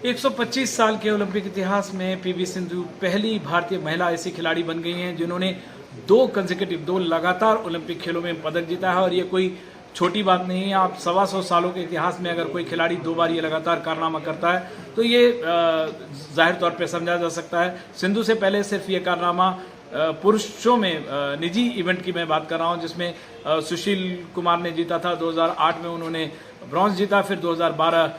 125 साल के ओलंपिक इतिहास में पीवी सिंधु पहली भारतीय महिला ऐसी खिलाड़ी बन गई हैं जिन्होंने दो लगातार ओलंपिक खेलों में पदक जीता है। और ये कोई छोटी बात नहीं है। आप 125 सालों के इतिहास में अगर कोई खिलाड़ी 2 बार ये लगातार कारनामा करता है तो ये जाहिर तौर पे समझा जा सकता है। सिंधु से पहले सिर्फ ये कारनामा पुरुषों में निजी इवेंट की मैं बात कर रहा हूं, जिसमें सुशील कुमार ने जीता था। 2008 में उन्होंने ब्रॉन्ज जीता, फिर 2012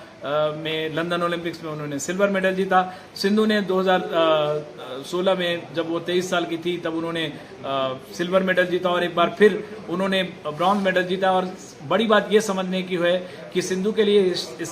में लंदन ओलंपिक्स में उन्होंने सिल्वर मेडल जीता। सिंधु ने 2016 में जब वो 23 साल की थी तब उन्होंने सिल्वर मेडल जीता और एक बार फिर उन्होंने ब्रॉन्ज मेडल जीता। और बड़ी बात ये समझने की है कि सिंधु के लिए इस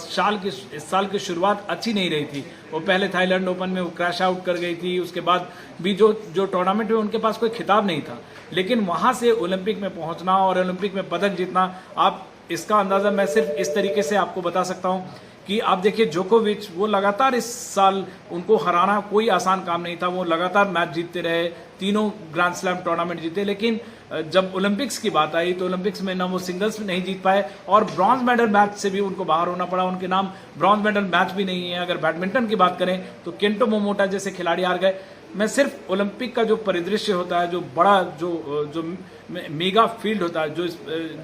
साल की शुरुआत अच्छी नहीं रही थी। वो पहले थाईलैंड ओपन में वो क्रैश आउट कर गई थी, उसके बाद भी जो टूर्नामेंट में उनके पास कोई खिताब नहीं था, लेकिन वहां से ओलंपिक में पहुंचना और ओलंपिक में पदक जीतना, आप इसका अंदाजा मैं सिर्फ इस तरीके से आपको बता सकता हूं कि आप देखिए जोकोविच, वो लगातार इस साल उनको हराना कोई आसान काम नहीं था। वो लगातार मैच जीतते रहे, तीनों ग्रैंड स्लैम टूर्नामेंट जीते, लेकिन जब ओलंपिक्स की बात आई तो ओलंपिक्स में ना वो सिंगल्स में नहीं जीत पाए और ब्रॉन्ज मेडल मैच से भी उनको बाहर होना पड़ा। उनके नाम ब्रॉन्ज मेडल मैच भी नहीं है। अगर बैडमिंटन की बात करें तो केंटो मोमोटा जैसे खिलाड़ी हार गए। मैं सिर्फ ओलंपिक का जो परिदृश्य होता है, जो बड़ा जो मेगा फील्ड होता है,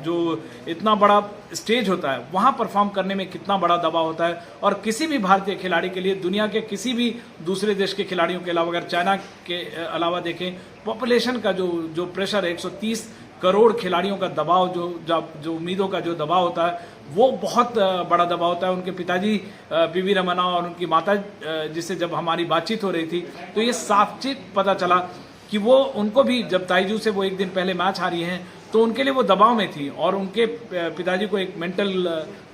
जो इतना बड़ा स्टेज होता है, वहां परफॉर्म करने में कितना बड़ा दबाव होता है। और किसी भी भारतीय खिलाड़ी के लिए, दुनिया के किसी भी दूसरे देश के खिलाड़ियों के अलावा, अगर चाइना के अलावा देखें, पॉपुलेशन का जो प्रेशर है, 130 करोड़ खिलाड़ियों का दबाव, जो उम्मीदों का जो दबाव होता है, वो बहुत बड़ा दबाव होता है। उनके पिताजी पीवी रमन्ना और उनकी माता जिससे जब हमारी बातचीत हो रही थी तो ये साफ चीज पता चला कि वो उनको भी, जब ताइजू से वो एक दिन पहले मैच हारी हैं तो उनके लिए वो दबाव में थी और उनके पिताजी को एक मेंटल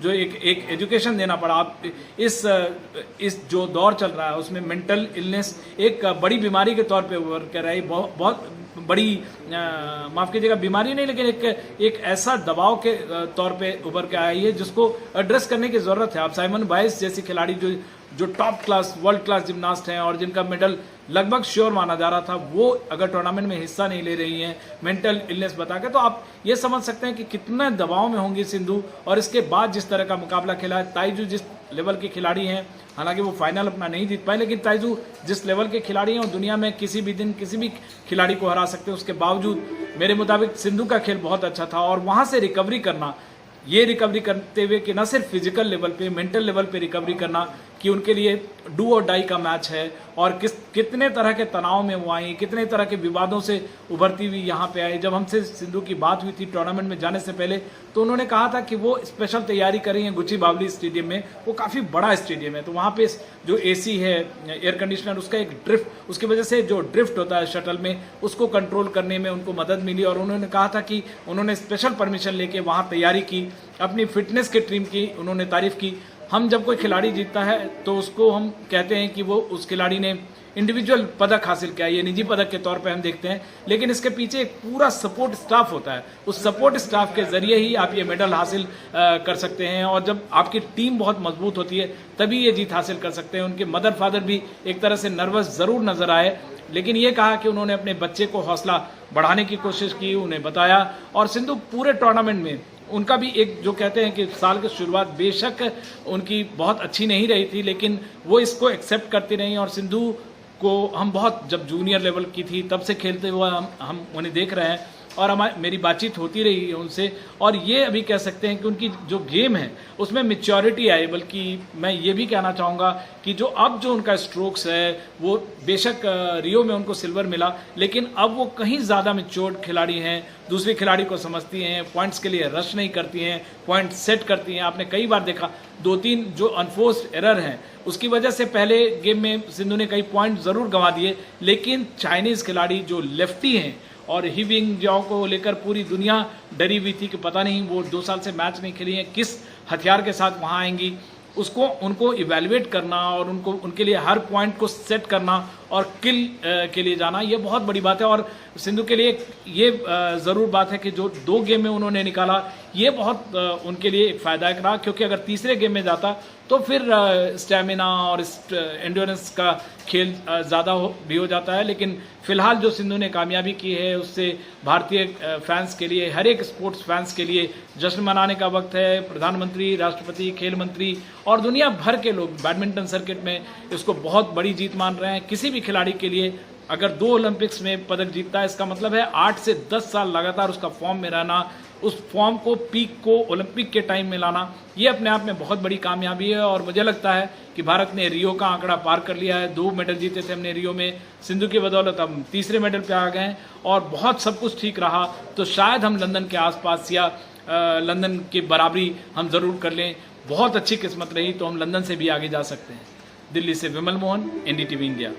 जो एक एजुकेशन देना पड़ा। आप इस जो दौर चल रहा है उसमें मेंटल इलनेस एक बड़ी बीमारी के तौर पे उभर कर रही, बहुत बड़ी माफ कीजिएगा बीमारी नहीं, लेकिन एक ऐसा दबाव के तौर पे उभर के आई है जिसको एड्रेस करने की जरूरत है। आप साइमन बाइस जैसी खिलाड़ी जो top class world class gymnast हैं और जिनका मेडल लगभग श्योर माना जा रहा था, वो अगर टूर्नामेंट में हिस्सा नहीं ले रही हैं मेंटल इलनेस बता के, तो आप ये समझ सकते हैं कि कितने दबाव में होंगी सिंधु। और इसके बाद जिस तरह का मुकाबला खेला है, ताइजू जिस लेवल के खिलाड़ी हैं, हालांकि वो फाइनल अपना नहीं जीत पाए, लेकिन ताइजू जिस लेवल के खिलाड़ी हैं और दुनिया में किसी भी दिन किसी भी खिलाड़ी को हरा सकते हैं, उसके बावजूद मेरे मुताबिक सिंधु का खेल बहुत अच्छा था। और वहां से रिकवरी करना, ये रिकवरी करते हुए कि न सिर्फ फिजिकल लेवल पे, मेंटल लेवल पे रिकवरी करना, कि उनके लिए डू और डाई का मैच है और कितने तरह के तनाव में वो आई, कितने तरह के विवादों से उभरती हुई यहाँ पे आई। जब हमसे सिंधु की बात हुई थी टूर्नामेंट में जाने से पहले, तो उन्होंने कहा था कि वो स्पेशल तैयारी कर रही है गुची बावली स्टेडियम में। वो काफी बड़ा स्टेडियम है, तो वहाँ पे जो एसी है, एयर कंडीशनर, उसका एक ड्रिफ्ट, उसकी वजह से जो ड्रिफ्ट होता है शटल में, उसको कंट्रोल करने में उनको मदद मिली। और उन्होंने कहा था कि उन्होंने स्पेशल परमिशन लेके वहाँ तैयारी की, अपनी फिटनेस की टीम की उन्होंने तारीफ की। हम जब कोई खिलाड़ी जीतता है तो उसको हम कहते हैं कि वो उस खिलाड़ी ने इंडिविजुअल पदक हासिल किया, ये निजी पदक के तौर पे हम देखते हैं, लेकिन इसके पीछे एक पूरा सपोर्ट स्टाफ होता है। उस सपोर्ट स्टाफ के जरिए ही आप ये मेडल हासिल कर सकते हैं। और जब आपकी टीम बहुत मजबूत होती है तभी ये जीत हासिल कर सकते हैं। उनके मदर फादर भी एक तरह से नर्वस जरूर नजर आए, लेकिन ये कहा कि उन्होंने अपने बच्चे को हौसला बढ़ाने की कोशिश की, उन्हें बताया। और सिंधु पूरे टूर्नामेंट में उनका भी एक, जो कहते हैं कि साल की शुरुआत बेशक उनकी बहुत अच्छी नहीं रही थी, लेकिन वो इसको एक्सेप्ट करती रही। और सिंधु को हम बहुत, जब जूनियर लेवल की थी तब से खेलते हुए हम उन्हें देख रहे हैं और मेरी बातचीत होती रही है उनसे। और ये अभी कह सकते हैं कि उनकी जो गेम है उसमें मैच्योरिटी आई। बल्कि मैं ये भी कहना चाहूँगा कि जो उनका स्ट्रोक्स है, वो बेशक रियो में उनको सिल्वर मिला, लेकिन अब वो कहीं ज़्यादा मैच्योर्ड खिलाड़ी हैं, दूसरे खिलाड़ी को समझती हैं, पॉइंट्स के लिए रश नहीं करती हैं, पॉइंट सेट करती हैं। आपने कई बार देखा 2-3 जो अनफोर्स्ड एरर हैं उसकी वजह से पहले गेम में सिंधु ने कई पॉइंट जरूर गंवा दिए, लेकिन चाइनीज खिलाड़ी जो लेफ्टी हैं और ही विंग जाओ को लेकर पूरी दुनिया डरी हुई थी कि पता नहीं वो 2 साल से मैच नहीं खेली हैं, किस हथियार के साथ वहां आएंगी, उनको इवेल्युएट करना और उनके लिए हर पॉइंट को सेट करना और किल के लिए जाना, ये बहुत बड़ी बात है। और सिंधु के लिए ये जरूर बात है कि जो 2 गेम में उन्होंने निकाला, ये बहुत उनके लिए एक फायदायक रहा, क्योंकि अगर तीसरे गेम में जाता तो फिर स्टैमिना और एंड्योरेंस का खेल ज़्यादा भी हो जाता है। लेकिन फिलहाल जो सिंधु ने कामयाबी की है उससे भारतीय फैंस के लिए, हर एक स्पोर्ट्स फैंस के लिए जश्न मनाने का वक्त है। प्रधानमंत्री, राष्ट्रपति, खेल मंत्री और दुनिया भर के लोग बैडमिंटन सर्किट में इसको बहुत बड़ी जीत मान रहे हैं। किसी भी खिलाड़ी के लिए अगर 2 ओलंपिक्स में पदक जीतता है, इसका मतलब है 8 से 10 साल लगातार उसका फॉर्म में रहना, उस फॉर्म को, पीक को ओलंपिक के टाइम में लाना, ये अपने आप में बहुत बड़ी कामयाबी है। और मुझे लगता है कि भारत ने रियो का आंकड़ा पार कर लिया है। 2 मेडल जीते थे हमने रियो में, सिंधु की बदौलत हम तीसरे मेडल पे आ गए हैं और बहुत सब कुछ ठीक रहा तो शायद हम लंदन के आसपास या लंदन की बराबरी हम ज़रूर कर लें। बहुत अच्छी किस्मत रही तो हम लंदन से भी आगे जा सकते हैं। दिल्ली से विमल मोहन, NDTV इंडिया।